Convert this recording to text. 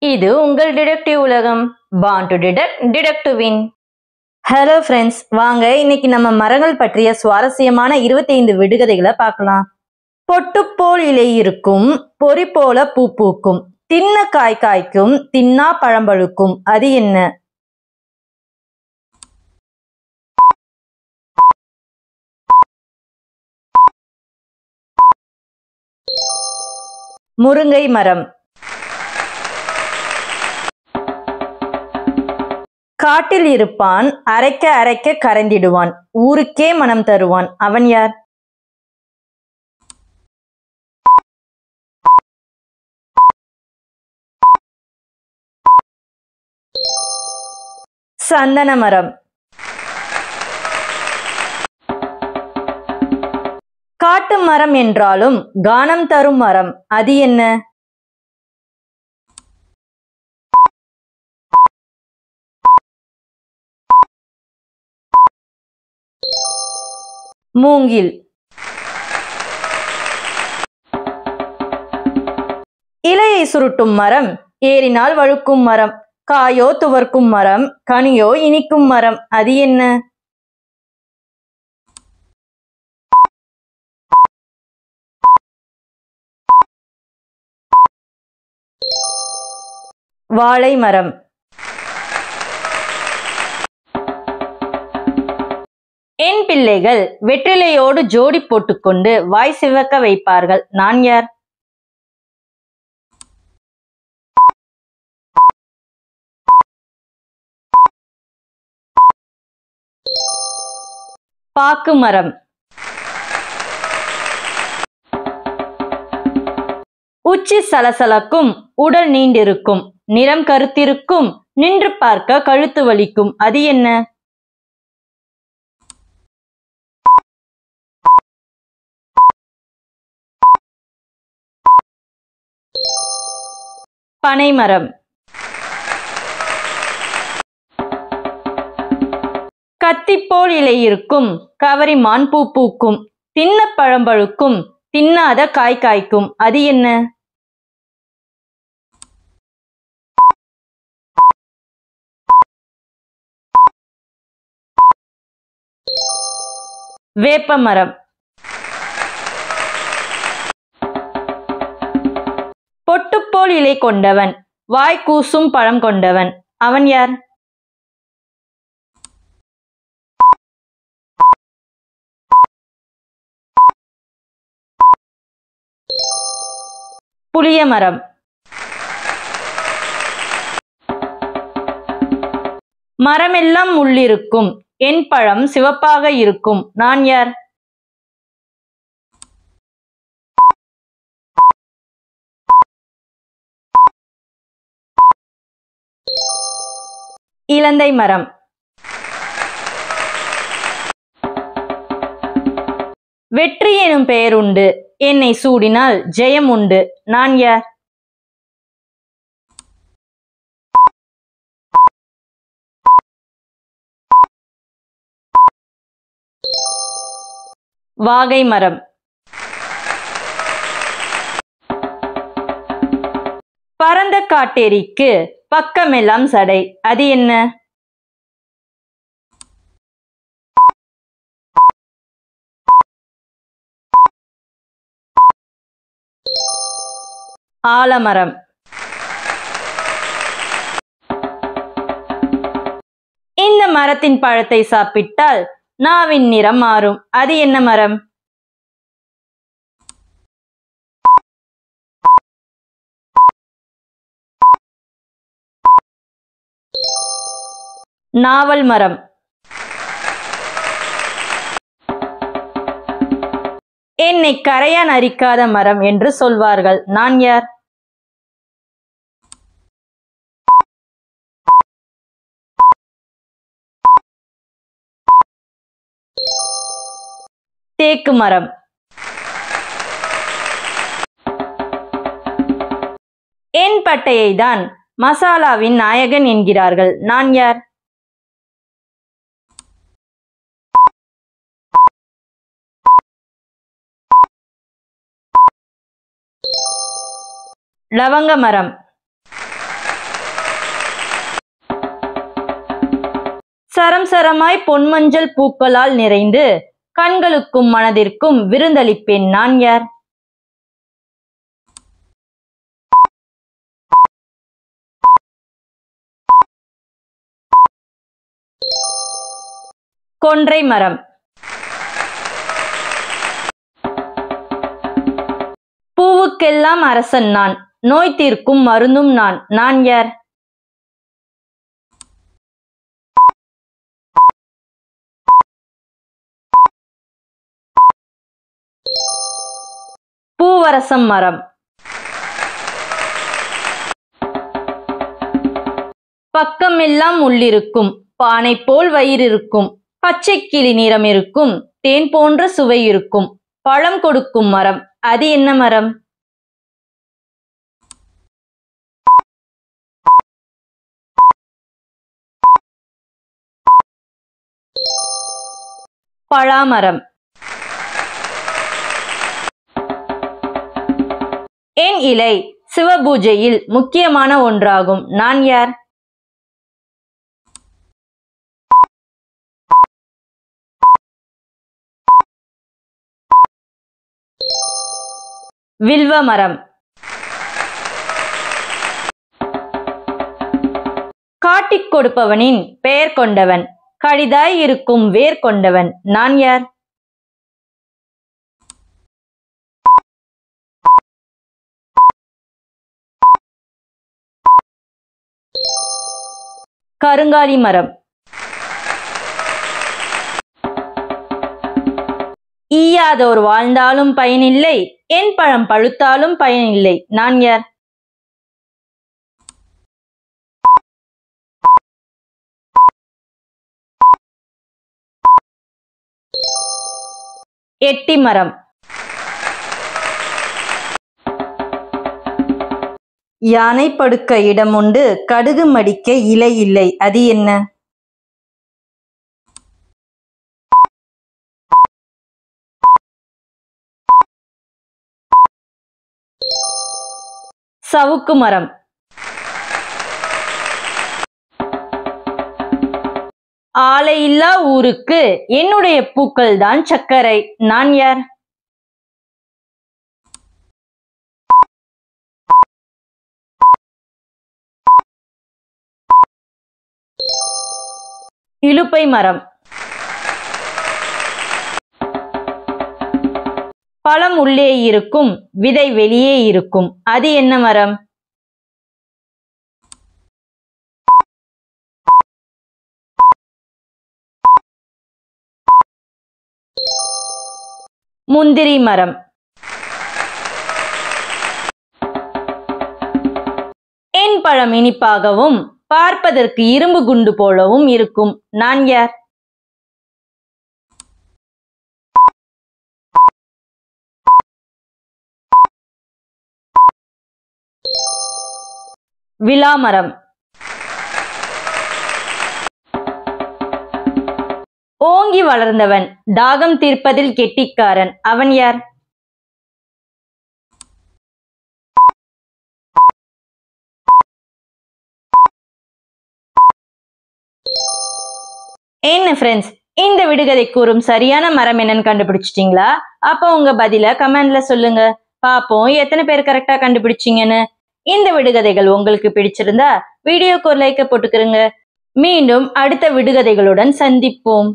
இது உங்கள் டிடெக்டிவ் உலகம். Born to detect, detect to win. Hello friends, வாங்க இன்னைக்கு நம்ம மரங்கள் பற்றிய சுவாரஸ்யமான 25 விடுகதைகளை பார்க்கலாம். பொட்டுப்போல் இலை இருக்கும், பொறி போல பூ பூக்கும், தின்ன காய் காய்க்கும், தின்னா பழம்பழுக்கும், அது என்ன? முருங்கை மரம். காட்டில் இருப்பான், அரைக்க அரைக்க கரைந்திடுவான், ஊருக்கே மனம் தருவான், அவன் யார்? சந்தன மரம். காட்டு மரம் என்றாலும் கானம் தரும் மரம், அது என்ன? மூங்கில். இலையை சுருட்டும் மரம், ஏறினால் வழுக்கும் மரம், காயோ துவர்க்கும் மரம், கனியோ இனிக்கும் மரம், அது என்ன? வாழை மரம். என் பிள்ளைகள் வெற்றிலையோடு ஜோடி போட்டுக்கொண்டு வாய் சிவக்க வைப்பார்கள், நான் யார்? பாக்கு மரம். உச்சி சலசலக்கும், உடல் நீண்டிருக்கும், நிறம் கருத்திருக்கும், நின்று பார்க்க கழுத்து வலிக்கும், அது என்ன? பனைமரம். கத்திப்போல் இலை இருக்கும், கவரிமான் பூ பூக்கும், தின்ன பழம்பழுக்கும், தின்னாத காய் காய்க்கும், அது என்ன? வேப்பமரம். பொட்டுப்போல் இலை கொண்டவன், வாய் கூசும் பழம் கொண்டவன், அவன் யார்? புளிய மரம். மரமெல்லாம் முள்ளிருக்கும், என் பழம் சிவப்பாக இருக்கும், நான் யார்? இலந்தை மரம். வெற்றி எனும் பெயர் உண்டு, என்னை சூடினால் ஜெயம் உண்டு, நான் யார்? வாகை மரம். பரந்த காட்டேரிக்கு பக்கமெல்லாம் சடை, அது என்ன? ஆலமரம். இந்த மரத்தின் பழத்தை சாப்பிட்டால் நாவின் நிறம் மாறும், அது என்ன மரம்? நாவல் மரம். என்னை கரையான் அரிக்காத மரம் என்று சொல்வார்கள், நான் யார்? தேக்கு மரம். என் பட்டையை தான் மசாலாவின் நாயகன் என்கிறார்கள், நான் யார்? லவங்க மரம். சரம் சரமாய் பொன்மஞ்சள் பூக்களால் நிறைந்து கண்களுக்கும் மனதிற்கும் விருந்தளிப்பேன் நான் யார்? கொன்றை மரம். பூவுக்கெல்லாம் அரசன் நான், நோய் தீர்க்கும் மருந்தும் நான். நான் யார்? பூவரசம் மரம். பக்கமெல்லாம் உள்ளிருக்கும், பானை போல் வயிறிருக்கும், பச்சை கிளி நிறம் இருக்கும், தேன் போன்ற சுவை இருக்கும், பழம் கொடுக்கும் மரம். அது என்ன மரம்? பலாமரம். என் இலை சிவபூஜையில் முக்கியமான ஒன்றாகும். நான் யார்? வில்வ மரம். காட்டிக் கொடுப்பவனின் பெயர் கொண்டவன், கடிதாய் இருக்கும் வேர் கொண்டவன். நான் யார்? கருங்காலி மரம். ஈயாதோர் வாழ்ந்தாலும் பயனில்லை, என் பழம் பழுத்தாலும் பயனில்லை. நான் யார்? எட்டி மரம். யானை படுக்க இடம் உண்டு, கடுகு மடிக்க இலை இல்லை. அது என்ன? சவுக்கு மரம். ஆலை இல்லா ஊருக்கு என்னுடைய பூக்கள் தான் சர்க்கரை. நான் யார்? இலுப்பை மரம். பழம் உள்ளே இருக்கும், விதை வெளியே இருக்கும். அது என்ன மரம்? முந்திரி மரம். என் பழம் இனிப்பாகவும் பார்ப்பதற்கு இரும்பு குண்டு போலவும் இருக்கும். நான் யார்? விலாமரம். ஓங்கி வளர்ந்தவன், தாகம் தீர்ப்பதில் கெட்டிக்காரன். அவன் யார்? என்ன ஃப்ரெண்ட்ஸ், இந்த விடுகதை கூறும் சரியான மரம் என்னன்னு கண்டுபிடிச்சிட்டீங்களா? அப்போ உங்க பதில கமெண்ட்ல சொல்லுங்க. பாப்போம் எத்தனை பேர் கரெக்டா கண்டுபிடிச்சீங்கன்னு. இந்த விடுகதைகள் உங்களுக்கு பிடிச்சிருந்தா வீடியோக்கு ஒரு லைக் போட்டுக்கிறங்க. மீண்டும் அடுத்த விடுகதைகளுடன் சந்திப்போம்.